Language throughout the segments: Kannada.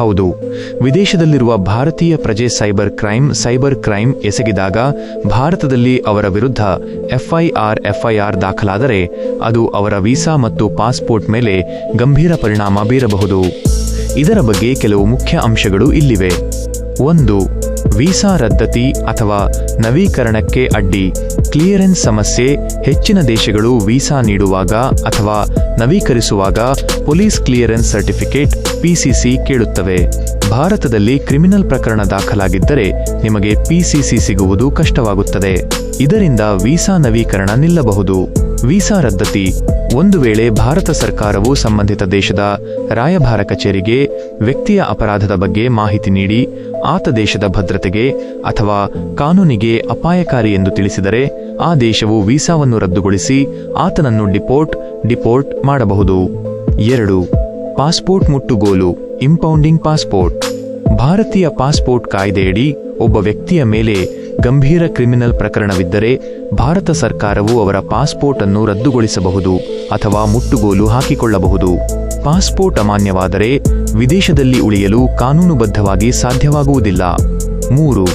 ಹೌದು, ವಿದೇಶದಲ್ಲಿರುವ ಭಾರತೀಯ ಪ್ರಜೆ ಸೈಬರ್ ಕ್ರೈಮ್ ಎಸಗಿದಾಗ ಭಾರತದಲ್ಲಿ ಅವರ ವಿರುದ್ಧ ಎಫ್ಐಆರ್ ದಾಖಲಾದರೆ ಅದು ಅವರ ವೀಸಾ ಮತ್ತು ಪಾಸ್ಪೋರ್ಟ್ ಮೇಲೆ ಗಂಭೀರ ಪರಿಣಾಮ ಬೀರಬಹುದು. ಇದರ ಬಗ್ಗೆ ಕೆಲವು ಮುಖ್ಯ ಅಂಶಗಳು ಇಲ್ಲಿವೆ. 1. ವೀಸಾ ರದ್ದತಿ ಅಥವಾ ನವೀಕರಣಕ್ಕೆ ಅಡ್ಡಿ. ಕ್ಲಿಯರೆನ್ಸ್ ಸಮಸ್ಯೆ. ಹೆಚ್ಚಿನ ದೇಶಗಳು ವೀಸಾ ನೀಡುವಾಗ ಅಥವಾ ನವೀಕರಿಸುವಾಗ ಪೊಲೀಸ್ ಕ್ಲಿಯರೆನ್ಸ್ ಸರ್ಟಿಫಿಕೇಟ್ PCC ಕೇಳುತ್ತವೆ. ಭಾರತದಲ್ಲಿ ಕ್ರಿಮಿನಲ್ ಪ್ರಕರಣ ದಾಖಲಾಗಿದ್ದರೆ ನಿಮಗೆ PCC ಸಿಗುವುದು ಕಷ್ಟವಾಗುತ್ತದೆ. ಇದರಿಂದ ವೀಸಾ ನವೀಕರಣ ನಿಲ್ಲಬಹುದು. ವೀಸಾ ರದ್ದತಿ. ಒಂದು ವೇಳೆ ಭಾರತ ಸರ್ಕಾರವು ಸಂಬಂಧಿತ ದೇಶದ ರಾಯಭಾರ ಕಚೇರಿಗೆ ವ್ಯಕ್ತಿಯ ಅಪರಾಧದ ಬಗ್ಗೆ ಮಾಹಿತಿ ನೀಡಿ ಆತ ದೇಶದ ಭದ್ರತೆಗೆ ಅಥವಾ ಕಾನೂನಿಗೆ ಅಪಾಯಕಾರಿ ಎಂದು ತಿಳಿಸಿದರೆ ಆ ದೇಶವು ವೀಸಾವನ್ನು ರದ್ದುಗೊಳಿಸಿ ಆತನನ್ನು ಡಿಪೋರ್ಟ್ ಮಾಡಬಹುದು. 2. ಪಾಸ್ಪೋರ್ಟ್ ಮುಟ್ಟುಗೋಲು. ಇಂಪೌಂಡಿಂಗ್ ಪಾಸ್ಪೋರ್ಟ್. ಭಾರತೀಯ ಪಾಸ್ಪೋರ್ಟ್ ಕಾಯ್ದೆಯಡಿ ಒಬ್ಬ ವ್ಯಕ್ತಿಯ ಮೇಲೆ ಗಂಭೀರ ಕ್ರಿಮಿನಲ್ ಪ್ರಕರಣವಿದ್ದರೆ ಭಾರತ ಸರ್ಕಾರವು ಅವರ ಪಾಸ್ಪೋರ್ಟ್ ಅನ್ನು ರದ್ದುಗೊಳಿಸಬಹುದು ಅಥವಾ ಮುಟ್ಟುಗೋಲು ಹಾಕಿಕೊಳ್ಳಬಹುದು. ಪಾಸ್ಪೋರ್ಟ್ ಅಮಾನ್ಯವಾದರೆ ವಿದೇಶದಲ್ಲಿ ಉಳಿಯಲು ಕಾನೂನುಬದ್ಧವಾಗಿ ಸಾಧ್ಯವಾಗುವುದಿಲ್ಲ. 3.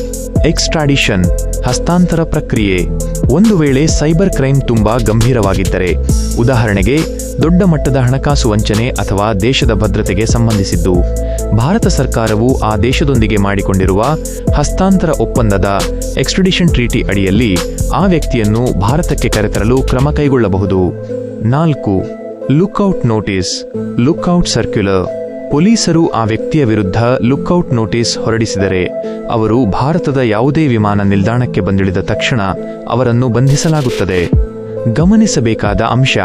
ಎಕ್ಸ್ಟ್ರಾಡಿಷನ್. ಹಸ್ತಾಂತರ ಪ್ರಕ್ರಿಯೆ. ಒಂದು ವೇಳೆ ಸೈಬರ್ ಕ್ರೈಮ್ ತುಂಬಾ ಗಂಭೀರವಾಗಿದ್ದರೆ, ಉದಾಹರಣೆಗೆ ದೊಡ್ಡ ಮಟ್ಟದ ಹಣಕಾಸು ವಂಚನೆ ಅಥವಾ ದೇಶದ ಭದ್ರತೆಗೆ ಸಂಬಂಧಿಸಿದ್ದು, ಭಾರತ ಸರ್ಕಾರವು ಆ ದೇಶದೊಂದಿಗೆ ಮಾಡಿಕೊಂಡಿರುವ ಹಸ್ತಾಂತರ ಒಪ್ಪಂದದ ಎಕ್ಸ್ಟ್ರಾಡಿಷನ್ ಟ್ರೀಟಿ ಅಡಿಯಲ್ಲಿ ಆ ವ್ಯಕ್ತಿಯನ್ನು ಭಾರತಕ್ಕೆ ಕರೆತರಲು ಕ್ರಮ ಕೈಗೊಳ್ಳಬಹುದು. 4. Lookout notice. Lookout circular. ಪೊಲೀಸರು ಆ ವ್ಯಕ್ತಿಯ ವಿರುದ್ಧ ಲುಕ್ಔಟ್ ನೋಟಿಸ್ ಹೊರಡಿಸಿದರೆ ಅವರು ಭಾರತದ ಯಾವುದೇ ವಿಮಾನ ನಿಲ್ದಾಣಕ್ಕೆ ಬಂದಿಳಿದ ತಕ್ಷಣ ಅವರನ್ನು ಬಂಧಿಸಲಾಗುತ್ತದೆ. ಗಮನಿಸಬೇಕಾದ ಅಂಶ: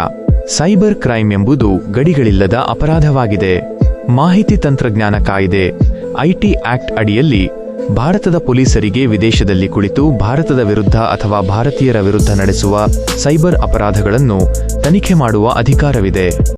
ಸೈಬರ್ ಕ್ರೈಮ್ ಎಂಬುದು ಗಡಿಗಳಿಲ್ಲದ ಅಪರಾಧವಾಗಿದೆ. ಮಾಹಿತಿ ತಂತ್ರಜ್ಞಾನ ಕಾಯ್ದೆ IT ಆಕ್ಟ್ ಅಡಿಯಲ್ಲಿ ಭಾರತದ ಪೊಲೀಸರಿಗೆ ವಿದೇಶದಲ್ಲಿ ಕುಳಿತು ಭಾರತದ ವಿರುದ್ಧ ಅಥವಾ ಭಾರತೀಯರ ವಿರುದ್ಧ ನಡೆಸುವ ಸೈಬರ್ ಅಪರಾಧಗಳನ್ನು ತನಿಖೆ ಮಾಡುವ ಅಧಿಕಾರವಿದೆ.